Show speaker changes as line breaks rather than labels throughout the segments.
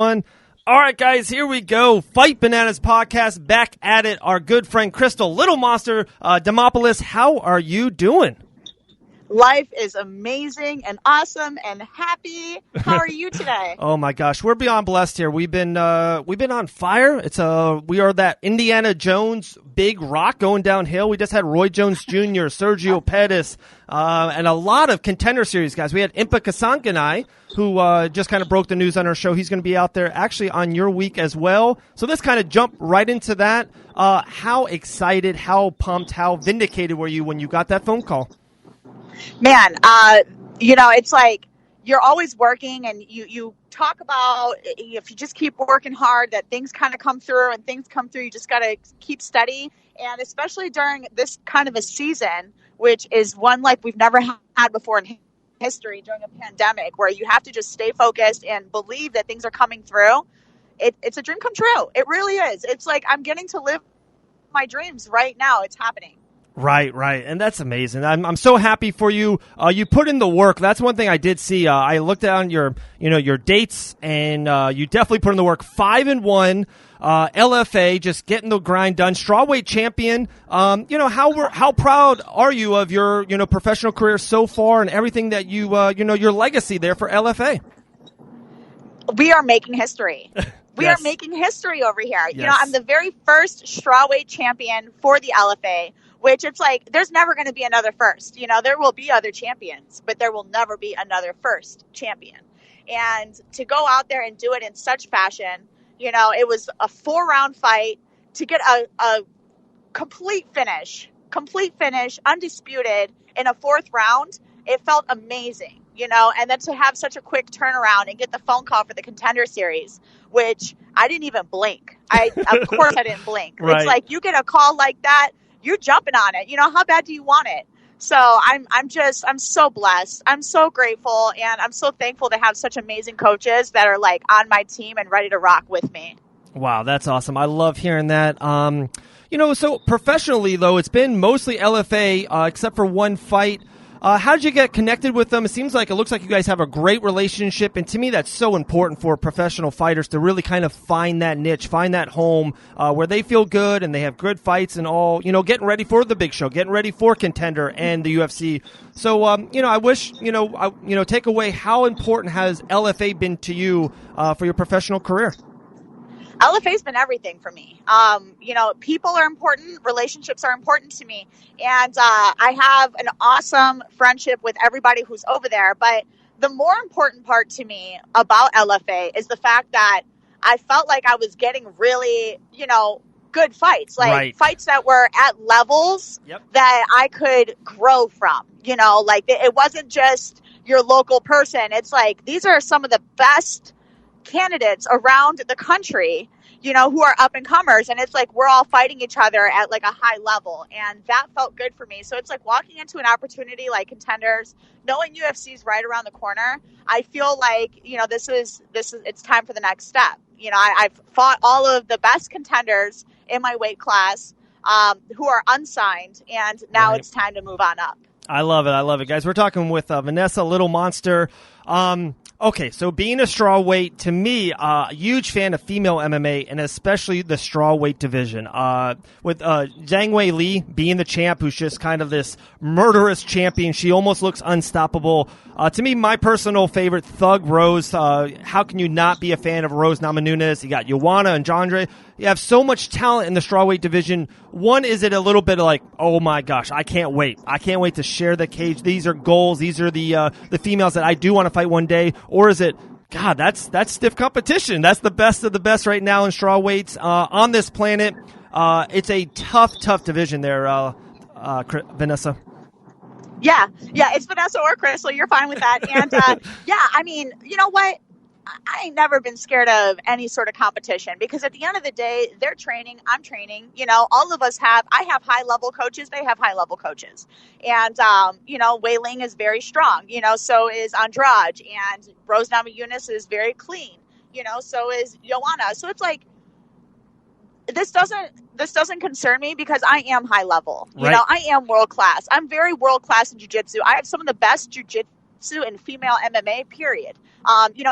All right, guys, here we go. Fight Bananas podcast, back at it. Our good friend Crystal, LIL Monster, Demopoulos, how are you doing?
Life is amazing and awesome and happy. How are you today?
Oh my gosh, we're beyond blessed here. We've been on fire. We are that Indiana Jones big rock going downhill. We just had Roy Jones Jr., Sergio Pettis, and a lot of Contender Series guys. We had Impa Kasanganai, who just kind of broke the news on our show. He's going to be out there actually on your week as well. So this kind of jumped right into that. How excited, how pumped, how vindicated were you when you got that phone call?
Man, it's like you're always working and you talk about if you just keep working hard that things kind of come through and things come through. You just got to keep steady. And especially during this kind of a season, which is one like we've never had before in history during a pandemic, where you have to just stay focused and believe that things are coming through. It's a dream come true. It really is. It's like I'm getting to live my dreams right now. It's happening.
Right, and that's amazing. I'm so happy for you. You put in the work. That's one thing I did see. I looked down your dates, and you definitely put in the work. 5-1, LFA, just getting the grind done. Strawweight champion. How proud are you of your professional career so far and everything that your legacy there for LFA?
We are making history. We
Yes.
are making history over here.
Yes.
I'm the very first strawweight champion for the LFA, which it's like there's never going to be another first. There will be other champions, but there will never be another first champion. And to go out there and do it in such fashion, it was a 4-round fight to get a complete finish, undisputed in a 4th round. It felt amazing, and then to have such a quick turnaround and get the phone call for the Contender Series, which I didn't even blink. Of course I didn't blink.
Right.
It's like you get a call like that, you're jumping on it. How bad do you want it? So I'm so blessed. I'm so grateful, and I'm so thankful to have such amazing coaches that are like on my team and ready to rock with me.
Wow, that's awesome. I love hearing that. So professionally though, it's been mostly LFA, except for one fight. How did you get connected with them? It looks like you guys have a great relationship, and to me that's so important for professional fighters to really kind of find that niche, find that home where they feel good and they have good fights and all, getting ready for the big show, getting ready for Contender and the UFC. So, I wish, take away, how important has LFA been to you for your professional career?
LFA's been everything for me. People are important. Relationships are important to me. And I have an awesome friendship with everybody who's over there. But the more important part to me about LFA is the fact that I felt like I was getting really, good fights. Like fights that were at levels that I could grow from. It wasn't just your local person. It's like these are some of the best candidates around the country, who are up and comers, and it's like we're all fighting each other at like a high level, and that felt good for me. So it's like walking into an opportunity like Contenders, knowing UFC's right around the corner. I feel like this is it's time for the next step. I've fought all of the best contenders in my weight class, who are unsigned, and now it's time to move on up.
I love it, guys. We're talking with Vanessa, LIL Monster. Okay, so being a strawweight, to me, a huge fan of female MMA, and especially the strawweight division. With Zhang Wei Li being the champ, who's just kind of this murderous champion. She almost looks unstoppable. To me, my personal favorite, Thug Rose. How can you not be a fan of Rose Namajunas? You got Joanna and Jandre. You have so much talent in the strawweight division. One, is it a little bit like, oh my gosh, I can't wait. I can't wait to share the cage. These are goals. These are the females that I do want to fight one day. Or is it, God, that's stiff competition. That's the best of the best right now in strawweights on this planet. It's a tough division there, Vanessa.
Yeah, it's Vanessa or Crystal. You're fine with that. And you know what? I ain't never been scared of any sort of competition, because at the end of the day, they're training, I'm training. All of us I have high level coaches, they have high level coaches. And, Wei Ling is very strong, so is Andrade, and Rose Namajunas is very clean, so is Joanna. So it's like, this doesn't concern me, because I am high level. I am world class. I'm very world class in jiu-jitsu. I have some of the best jiu-jitsu and female MMA, period.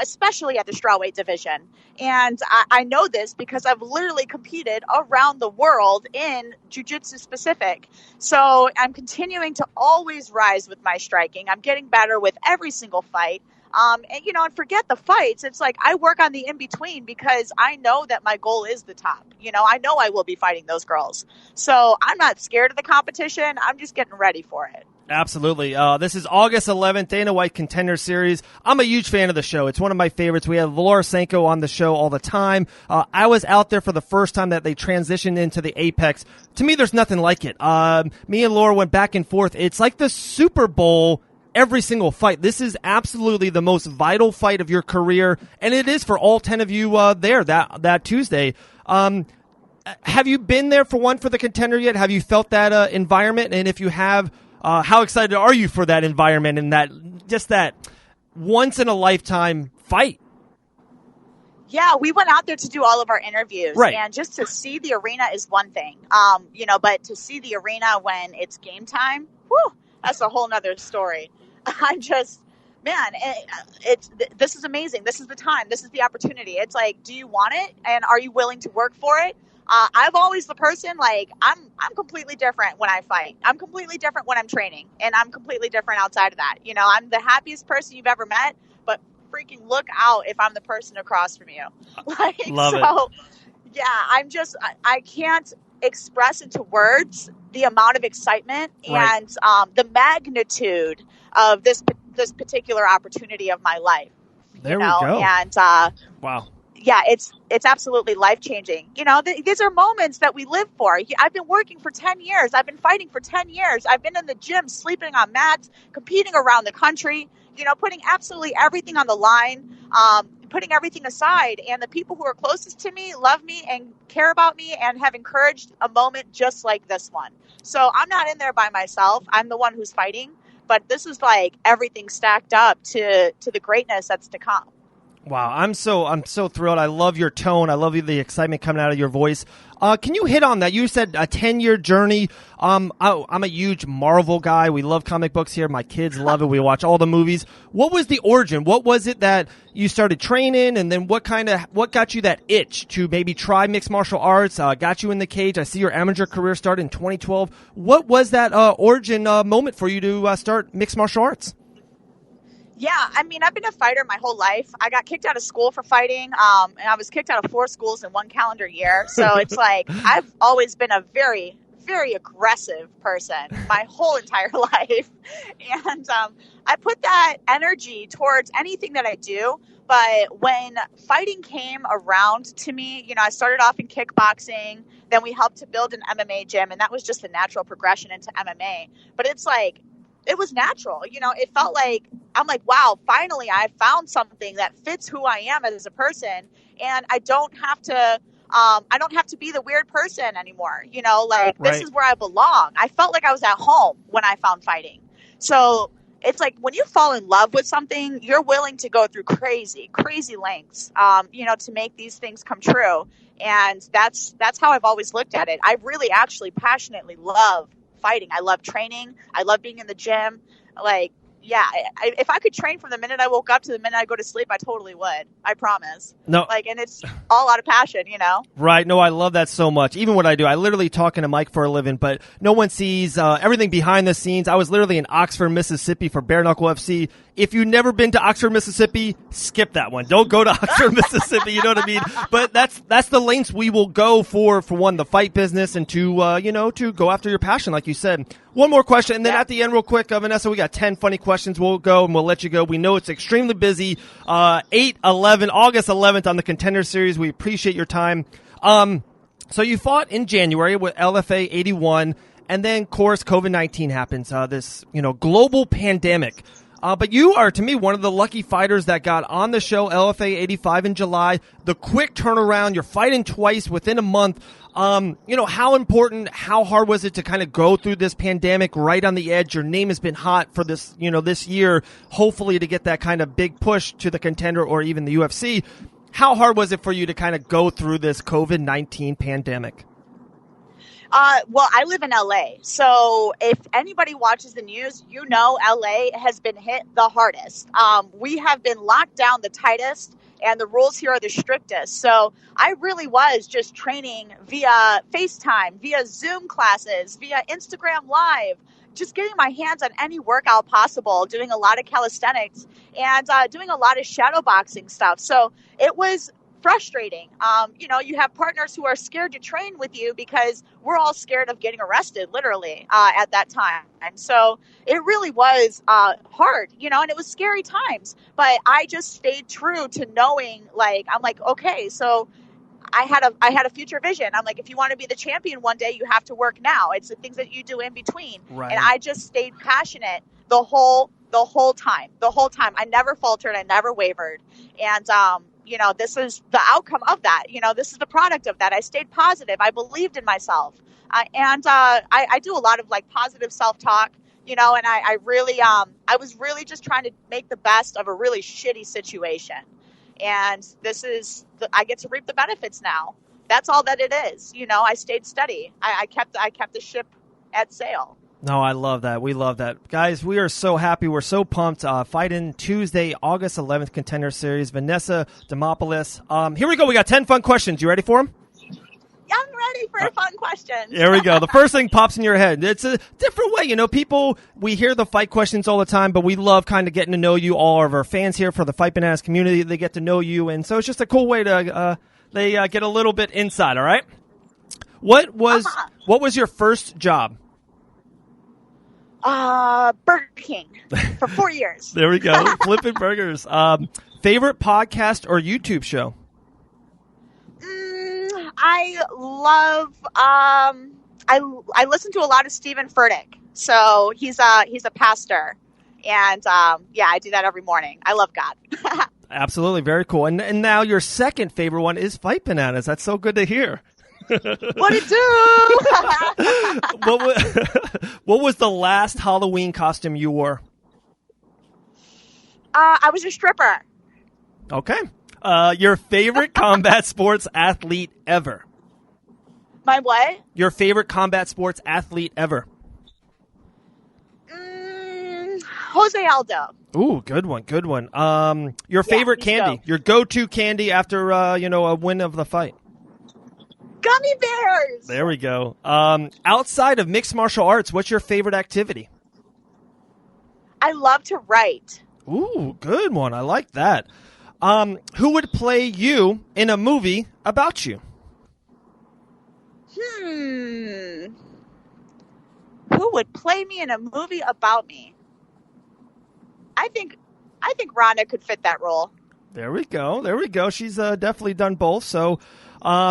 Especially at the strawweight division. And I know this because I've literally competed around the world in jiu-jitsu specific. So I'm continuing to always rise with my striking. I'm getting better with every single fight. And forget the fights. It's like I work on the in-between because I know that my goal is the top. I know I will be fighting those girls. So I'm not scared of the competition. I'm just getting ready for it.
Absolutely. This is August 11th, Dana White Contender Series. I'm a huge fan of the show. It's one of my favorites. We have Volosenko on the show all the time. I was out there for the first time that they transitioned into the Apex. To me, there's nothing like it. Me and Laura went back and forth. It's like the Super Bowl every single fight. This is absolutely the most vital fight of your career, and it is for all 10 of you there that Tuesday. Have you been there for the Contender yet? Have you felt that environment? And if you have, how excited are you for that environment and that once in a lifetime fight?
Yeah, we went out there to do all of our interviews,
right.
And just to see the arena is one thing, but to see the arena when it's game time, whew, that's a whole nother story. I'm just, this is amazing. This is the time. This is the opportunity. It's like, do you want it? And are you willing to work for it? I've always the person, like, I'm completely different when I fight. I'm completely different when I'm training. And I'm completely different outside of that. I'm the happiest person you've ever met, but freaking look out if I'm the person across from you.
Love it.
Yeah, I can't express into words the amount of excitement and the magnitude of this particular opportunity of my life.
There we go.
And
wow.
Yeah, it's absolutely life-changing. These are moments that we live for. I've been working for 10 years. I've been fighting for 10 years. I've been in the gym, sleeping on mats, competing around the country, putting absolutely everything on the line, putting everything aside. And the people who are closest to me love me and care about me and have encouraged a moment just like this one. So I'm not in there by myself. I'm the one who's fighting. But this is like everything stacked up to the greatness that's to come.
Wow, I'm so thrilled. I love your tone. I love the excitement coming out of your voice. Can you hit on that? You said a 10-year journey. I'm a huge Marvel guy. We love comic books here. My kids love it. We watch all the movies. What was the origin? What was it that you started training, and then what got you that itch to maybe try mixed martial arts? Got you in the cage. I see your amateur career started in 2012. What was that origin moment for you to start mixed martial arts?
Yeah, I've been a fighter my whole life. I got kicked out of school for fighting, and I was kicked out of 4 schools in 1 calendar year. So it's like I've always been a very, very aggressive person my whole entire life. And I put that energy towards anything that I do. But when fighting came around to me, I started off in kickboxing. Then we helped to build an MMA gym, and that was just a natural progression into MMA. But it's like, it was natural. It felt like, I'm like, wow, finally I found something that fits who I am as a person. And I don't have to be the weird person anymore. This is where I belong. I felt like I was at home when I found fighting. So it's like when you fall in love with something, you're willing to go through crazy, crazy lengths, to make these things come true. And that's how I've always looked at it. I really actually passionately love fighting. I love training. I love being in the gym. If I could train from the minute I woke up to the minute I go to sleep, I totally would. I promise.
No.
And it's all out of passion,
Right. No, I love that so much. Even what I do, I literally talk in a mic for a living, but no one sees everything behind the scenes. I was literally in Oxford, Mississippi for Bare Knuckle FC. If you've never been to Oxford, Mississippi, skip that one. Don't go to Oxford, Mississippi. You know what I mean? But that's the lengths we will go for one, the fight business, and to go after your passion, like you said. One more question, and then at the end, real quick, Vanessa, we got 10 funny questions. We'll go, and we'll let you go. We know it's extremely busy. August 11th on the Contender Series. We appreciate your time. So you fought in January with LFA 81, and then, of course, COVID-19 happens, this global pandemic. But you are, to me, one of the lucky fighters that got on the show, LFA 85 in July. The quick turnaround, you're fighting twice within a month. How important, how hard was it to kind of go through this pandemic right on the edge? Your name has been hot for this, this year, hopefully to get that kind of big push to the Contender or even the UFC. How hard was it for you to kind of go through this COVID-19 pandemic?
Well, I live in LA, so if anybody watches the news, LA has been hit the hardest. We have been locked down the tightest, and the rules here are the strictest. So I really was just training via FaceTime, via Zoom classes, via Instagram Live, just getting my hands on any workout possible, doing a lot of calisthenics and doing a lot of shadow boxing stuff. So it was frustrating. You have partners who are scared to train with you because we're all scared of getting arrested, literally, at that time. And so it really was hard, and it was scary times. But I just stayed true to knowing, I'm like, okay, so I had a future vision. I'm like, if you want to be the champion one day, you have to work now. It's the things that you do in between.
Right.
And I just stayed passionate the whole time. I never faltered. I never wavered. And, this is the outcome of that. This is the product of that. I stayed positive. I believed in myself. I do a lot of positive self-talk, and I really, I was really just trying to make the best of a really shitty situation. And I get to reap the benefits now. That's all that it is. I stayed steady. I kept the ship at sail.
No, I love that. We love that. Guys, we are so happy. We're so pumped. Fighting Tuesday, August 11th, Contender Series. Vanessa Demopoulos. Here we go. We got 10 fun questions. You ready for them?
Yeah, I'm ready for fun questions.
Here we go. The first thing pops in your head. It's a different way. People, we hear the fight questions all the time, but we love kind of getting to know you. All of our fans here for the Fight Bananas community, they get to know you. And so it's just a cool way to they get a little bit inside, all right? What was your first job?
Burger King for 4 years.
There we go. Flipping burgers. Favorite podcast or YouTube show?
I love, I listen to a lot of Stephen Furtick. So he's a pastor. And, I do that every morning. I love God.
Absolutely. Very cool. And now your second favorite one is Fight Bananas. That's so good to hear.
What it do?
What was the last Halloween costume you wore?
I was a stripper.
Okay. Your favorite combat sports athlete ever?
My what?
Your favorite combat sports athlete ever?
Jose Aldo.
Ooh, good one, good one. Your favorite candy? Your go-to candy after a win of the fight?
Gummy bears.
There we go. Outside of mixed martial arts, what's your favorite activity?
I love to write.
Ooh, good one. I like that. Who would play you in a movie about you?
Who would play me in a movie about me? I think Rhonda could fit that role.
There we go. There we go. She's definitely done both. So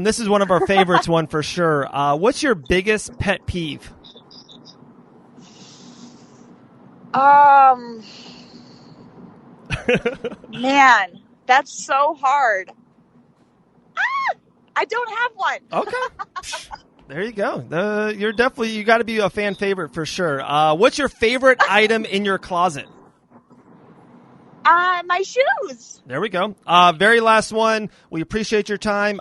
this is one of our favorites, one for sure. What's your biggest pet peeve?
Man, that's so hard. I don't have one.
Okay. There you go. You got to be a fan favorite for sure. What's your favorite item in your closet?
My shoes.
There we go. Very last one. We appreciate your time.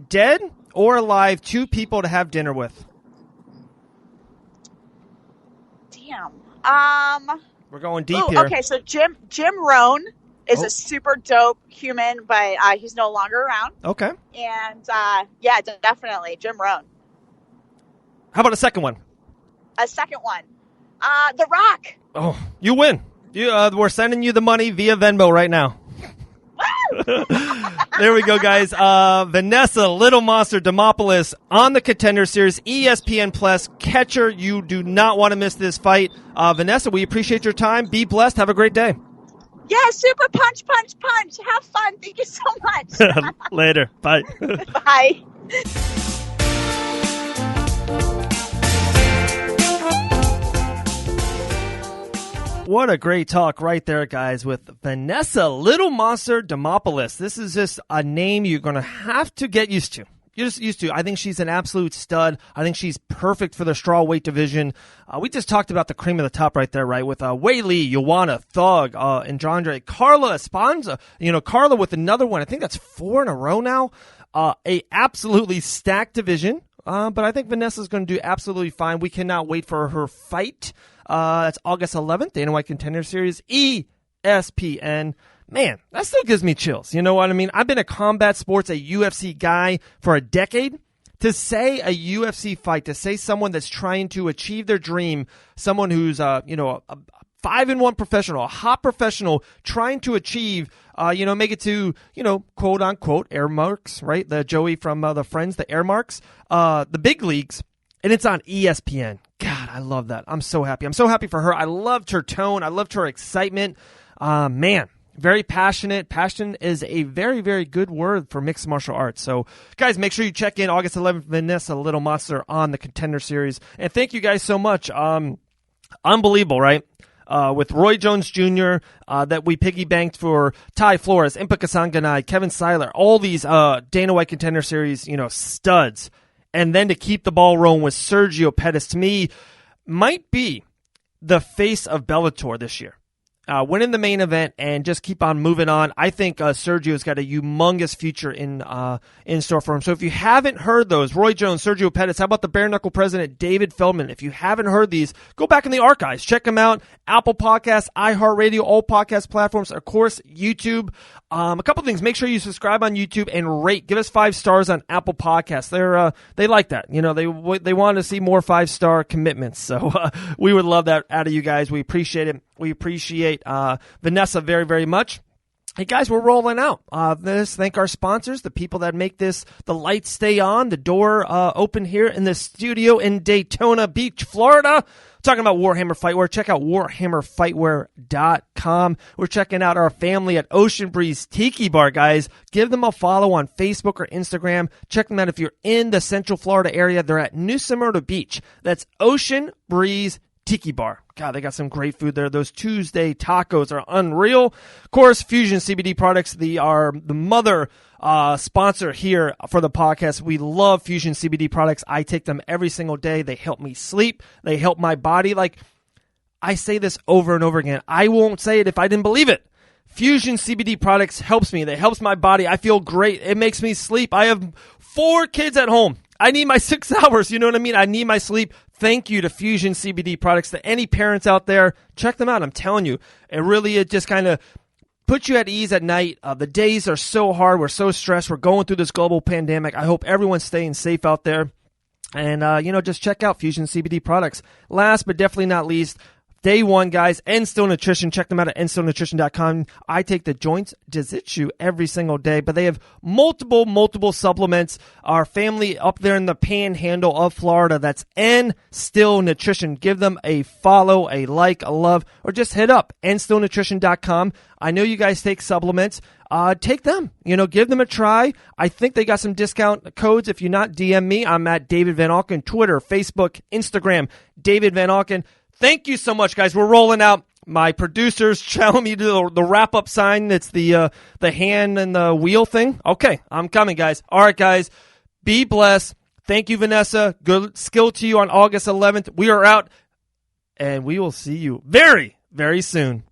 Dead or alive, 2 people to have dinner with?
Damn.
We're going deep here.
Okay, so Jim Rohn is a super dope human, but he's no longer around.
Okay.
And definitely Jim Rohn.
How about a second one?
A second one. The Rock.
Oh, you win. We're sending you the money via Venmo right now. There we go, guys. Vanessa, LIL Monster, Demopoulos on the Contender Series, ESPN Plus. Catcher, you do not want to miss this fight. Vanessa, we appreciate your time. Be blessed. Have a great day.
Yeah, super punch, punch, punch. Have fun. Thank you so much.
Later. Bye.
Bye.
What a great talk right there, guys, with Vanessa LIL Monster Demopoulos. This is just a name you're going to have to get used to. You're just used to. I think she's an absolute stud. I think she's perfect for the strawweight division. We just talked about the cream of the top right there, right? With Wei Li, Joanna, Thug, Andrade, Carla Esponza. Carla with another one. I think that's 4 in a row now. A absolutely stacked division. but I think Vanessa's going to do absolutely fine. We cannot wait for her fight. That's August 11th, Dana White Contender Series, ESPN. Man, that still gives me chills. You know what I mean? I've been a combat sports, a UFC guy for a decade. To say a UFC fight, to say someone that's trying to achieve their dream, someone who's, a 5-1 professional, a hot professional trying to achieve, make it to, quote unquote, air marks, right? The Joey from the Friends, the air marks, the big leagues, and it's on ESPN. God, I love that. I'm so happy. I'm so happy for her. I loved her tone. I loved her excitement. Man, very passionate. Passion is a very, very good word for mixed martial arts. So, guys, make sure you check in August 11th, Vanessa, LIL Monster on the Contender Series. And thank you guys so much. Unbelievable, right? With Roy Jones Jr., that we piggy-banked for Ty Flores, Impa Kasanganay, Kevin Seiler, all these Dana White Contender Series, studs. And then to keep the ball rolling with Sergio Pettis, to me, might be the face of Bellator this year. Winning the main event and just keep on moving on. I think Sergio's got a humongous future in store for him. So if you haven't heard those, Roy Jones, Sergio Pettis, how about the bare knuckle president, David Feldman? If you haven't heard these, go back in the archives. Check them out. Apple Podcasts, iHeartRadio, all podcast platforms, of course, YouTube. A couple things. Make sure you subscribe on YouTube and rate. Give us 5 stars on Apple Podcasts. They like that. They want to see more 5-star commitments. So we would love that out of you guys. We appreciate it. We appreciate Vanessa very, very much. Hey, guys, we're rolling out. Let's thank our sponsors, the people that make the lights stay on, the door open here in the studio in Daytona Beach, Florida. Talking about Warhammer Fightwear. Check out warhammerfightwear.com. We're checking out our family at Ocean Breeze Tiki Bar, guys. Give them a follow on Facebook or Instagram. Check them out if you're in the Central Florida area. They're at New Smyrna Beach. That's Ocean Breeze Tiki Bar. God, they got some great food there. Those Tuesday tacos are unreal. Of course, Fusion CBD products, they are the mother sponsor here for the podcast. We love Fusion CBD products. I take them every single day. They help me sleep. They help my body. Like, I say this over and over again. I won't say it if I didn't believe it. Fusion CBD products helps me. They helps my body. I feel great. It makes me sleep. I have 4 kids at home. I need my 6 hours. You know what I mean? I need my sleep. Thank you to Fusion CBD products. To any parents out there, check them out. I'm telling you, it just kind of puts you at ease at night. The days are so hard. We're so stressed. We're going through this global pandemic. I hope everyone's staying safe out there. And, just check out Fusion CBD products. Last but definitely not least, Day One, guys, Enstone Nutrition. Check them out at enstonenutrition.com. I take the Joints Jiu-Jitsu every single day, but they have multiple supplements. Our family up there in the panhandle of Florida, that's Enstone Nutrition. Give them a follow, a like, a love, or just hit up enstonenutrition.com. I know you guys take supplements. Take them. Give them a try. I think they got some discount codes. If you're not, DM me. I'm at David Van Auken, Twitter, Facebook, Instagram, David Van Auken. Thank you so much, guys. We're rolling out. My producers telling me to do the wrap-up sign. It's the hand and the wheel thing. Okay, I'm coming, guys. All right, guys. Be blessed. Thank you, Vanessa. Good skill to you on August 11th. We are out, and we will see you very, very soon.